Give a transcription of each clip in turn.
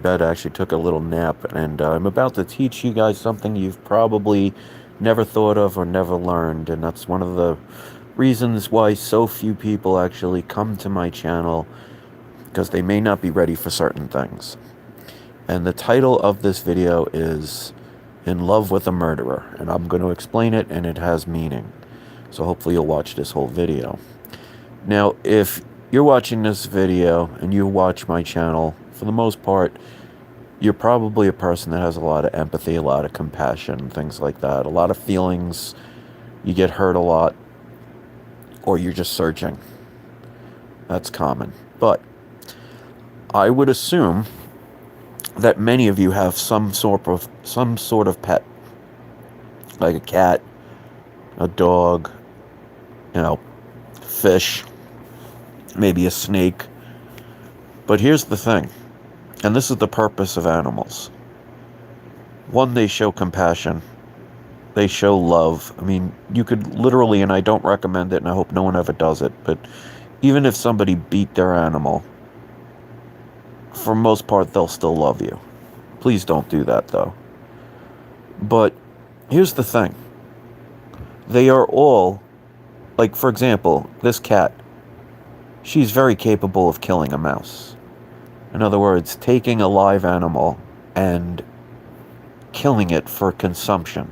bed. I actually took a little nap, and I'm about to teach you guys something you've probably never thought of or never learned, and that's one of the reasons why so few people actually come to my channel, because they may not be ready for certain things. And the title of this video is In Love with a Murderer, and I'm going to explain it, and it has meaning. So hopefully you'll watch this whole video. Now, if you're watching this video and you watch my channel, for the most part, you're probably a person that has a lot of empathy, a lot of compassion, things like that. A lot of feelings. You get hurt a lot, or you're just searching. That's common. But I would assume that many of you have some sort of pet, like a cat, a dog, fish, maybe a snake. But here's the thing, and this is the purpose of animals. One, they show compassion. They show love. I mean, you could literally, and I don't recommend it, and I hope no one ever does it, but even if somebody beat their animal, for most part, they'll still love you. Please don't do that, though. But here's the thing. They are all, like, for example, this cat. She's very capable of killing a mouse. In other words, taking a live animal and killing it for consumption.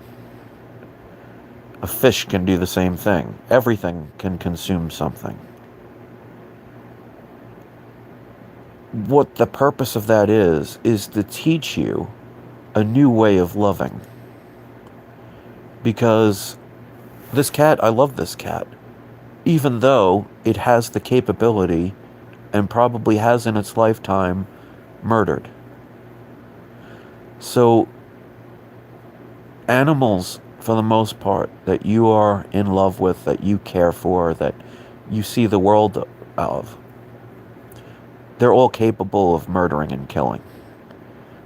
A fish can do the same thing. Everything can consume something. What the purpose of that is to teach you a new way of loving. Because this cat, I love this cat. Even though it has the capability, and probably has in its lifetime, murdered. So, animals, for the most part, that you are in love with, that you care for, that you see the world of, they're all capable of murdering and killing.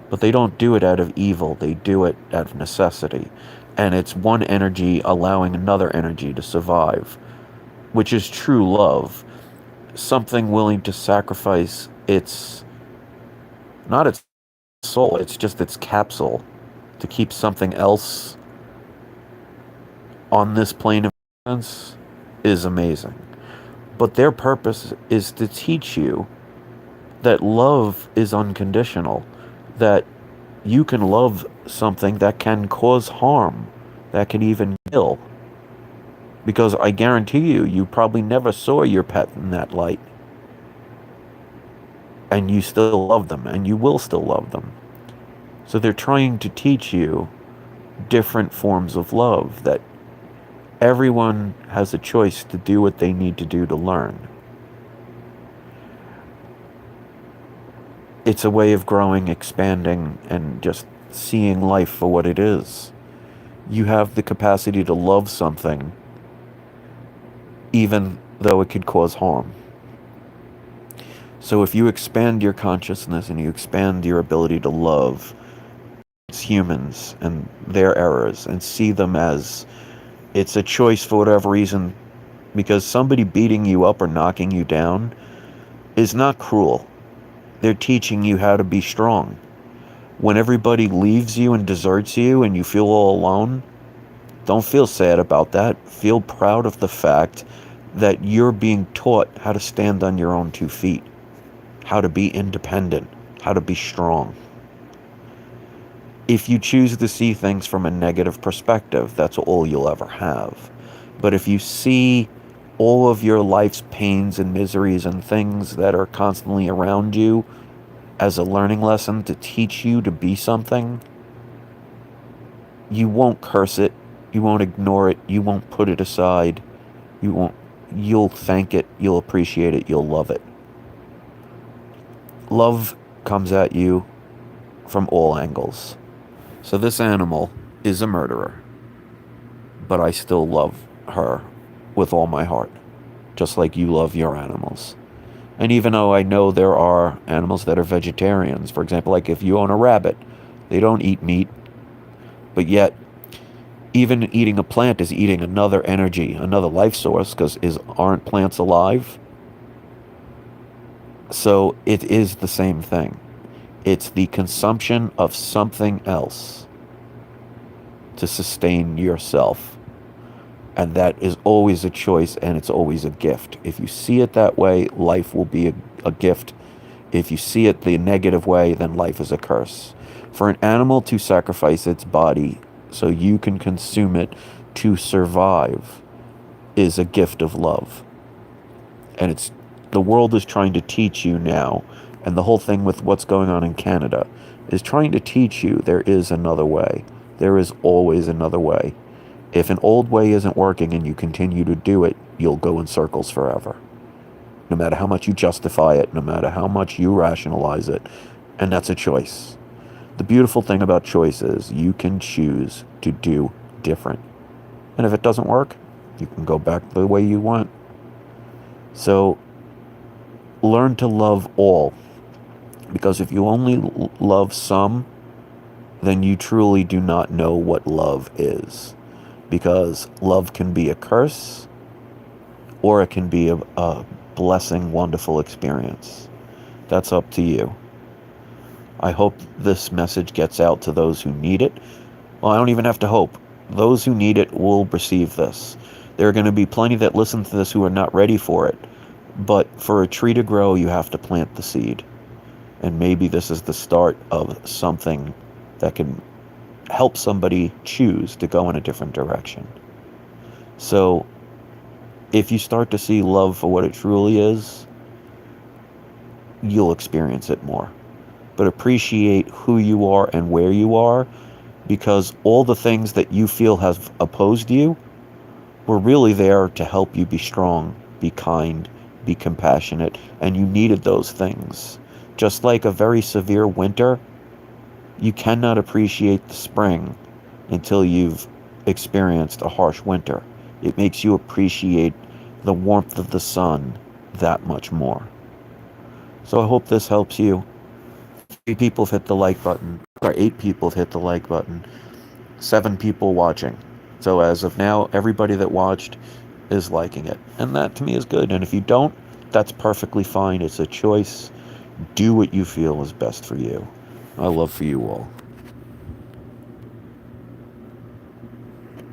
But they don't do it out of evil, they do it out of necessity. And it's one energy allowing another energy to survive, which is true love. Something willing to sacrifice not its soul, it's just its capsule, to keep something else on this plane of existence, is amazing. But their purpose is to teach you that love is unconditional, that you can love something that can cause harm, that can even kill. Because I guarantee you probably never saw your pet in that light. And you still love them, and you will still love them. So they're trying to teach you different forms of love, that everyone has a choice to do what they need to do to learn. It's a way of growing, expanding, and just seeing life for what it is. You have the capacity to love something, even though it could cause harm. So if you expand your consciousness and you expand your ability to love humans and their errors and see them as it's a choice for whatever reason, because somebody beating you up or knocking you down is not cruel. They're teaching you how to be strong. When everybody leaves you and deserts you and you feel all alone, don't feel sad about that. Feel proud of the fact that you're being taught how to stand on your own 2 feet, how to be independent, how to be strong. If you choose to see things from a negative perspective, that's all you'll ever have. But if you see all of your life's pains and miseries and things that are constantly around you as a learning lesson to teach you to be something, you won't curse it, you won't ignore it, you won't put it aside, you'll thank it, you'll appreciate it, you'll love it. Love comes at you from all angles. So this animal is a murderer, but I still love her with all my heart, just like you love your animals. And even though I know there are animals that are vegetarians, for example, like if you own a rabbit, they don't eat meat, but yet even eating a plant is eating another energy, another life source, because aren't plants alive? So it is the same thing. It's the consumption of something else to sustain yourself. And that is always a choice, and it's always a gift. If you see it that way, life will be a gift. If you see it the negative way, then life is a curse. For an animal to sacrifice its body so you can consume it to survive is a gift of love. And the world is trying to teach you now, and the whole thing with what's going on in Canada is trying to teach you there is another way. There is always another way. If an old way isn't working and you continue to do it, you'll go in circles forever. No matter how much you justify it, no matter how much you rationalize it, and that's a choice. The beautiful thing about choice is you can choose to do different. And if it doesn't work, you can go back the way you went. So learn to love all. Because if you only love some, then you truly do not know what love is. Because love can be a curse, or it can be a blessing, wonderful experience. That's up to you. I hope this message gets out to those who need it. Well, I don't even have to hope. Those who need it will receive this. There are going to be plenty that listen to this who are not ready for it. But for a tree to grow, you have to plant the seed. And maybe this is the start of something that can help somebody choose to go in a different direction. So if you start to see love for what it truly is, you'll experience it more. But appreciate who you are and where you are, because all the things that you feel have opposed you were really there to help you be strong, be kind, be compassionate, and you needed those things. Just like a very severe winter, you cannot appreciate the spring until you've experienced a harsh winter. It makes you appreciate the warmth of the sun that much more. So I hope this helps you. 3 people have hit the like button, or 8 people have hit the like button, 7 people watching. So as of now, everybody that watched is liking it. And that to me is good. And if you don't, that's perfectly fine. It's a choice. Do what you feel is best for you. I love for you all.